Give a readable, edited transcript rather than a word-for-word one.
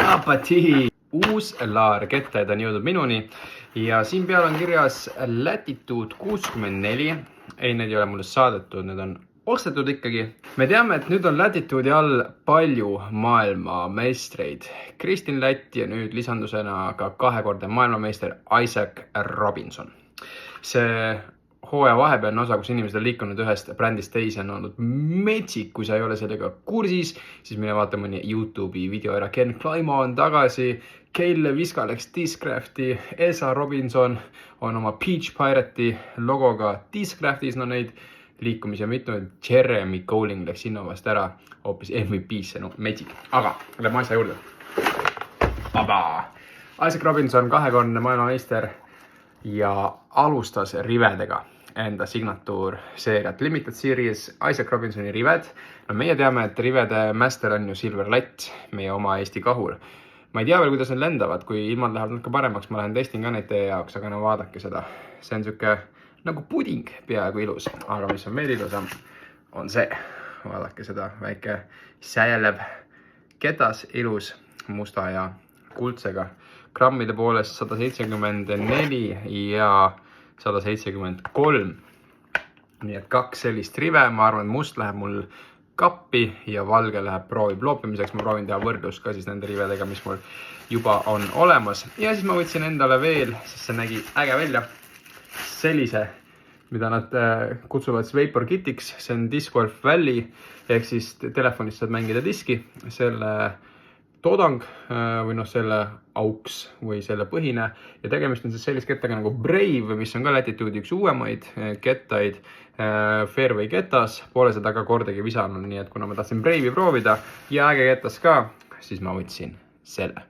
apati! Uus laar kettaid on jõudnud minuni ja siin peal on kirjas Latitude 64. Ei, need ei ole mulle saadetud, need on ostetud ikkagi. Me teame, et nüüd on Latitude'i all palju maailmameistreid. Kristin Lätt ja nüüd lisandusena ka kahekordne maailmameister Isaac Robinson. See hooaja vahepealne osa, kus inimesed on liikunud ühest brändist teise, on olnud metsik. Kui sa ei ole sellega kursis, siis mine vaata mõni YouTube'i video ära. Ken Climo on tagasi, Keille Viska läks Discrafti, Esa Robinson on oma Peach Pirate'i logoga Discraftis, no neid liikumisi on mitu. Jeremy Cowling läks Innovast ära hoopis MVP-sse, no metsik. Aga lähme asja juurde. Isaac Robinson, kahekordne maailmameister ja alustas rivedega enda signatuurseeriat Limited Series Isaac Robinsoni rived. No meie teame, et rivede master on ju Silver Lätt, meie oma Eesti kahur. Ma ei tea veel, kuidas need lendavad, kui ilmad lähevad natuke paremaks, ma lähen testin ka neid teie jaoks, aga no vaadake seda. See on siuke nagu puding, peaaegu ilus, aga mis on veel ilusam, on see. Vaadake seda, väike säelev ketas, ilus, musta ja kuldsega. Grammide poolest 174 ja 173. Nii et kaks sellist rive, ma arvan, et must läheb mul kappi ja valge läheb proovib loopimiseks. Ma proovin teha võrdlust ka siis nende rivedega, mis mul juba on olemas. Ja siis ma võtsin endale veel, sest see nägi äge välja, sellise, mida nad kutsuvad Vapor Kitiks. See on Disc Golf Valley, ehk siis telefonist saad mängida diski. Selle toodang või selle auks või selle põhine ja tegemist on siis sellist kettaga nagu Brave, mis on ka Latitude'i üks uuemaid kettaid, Fairway ketas, pole seda ka kordagi visanud, nii et kuna ma tahtsin Brave'i proovida ja äge ketas ka, siis ma võtsin selle.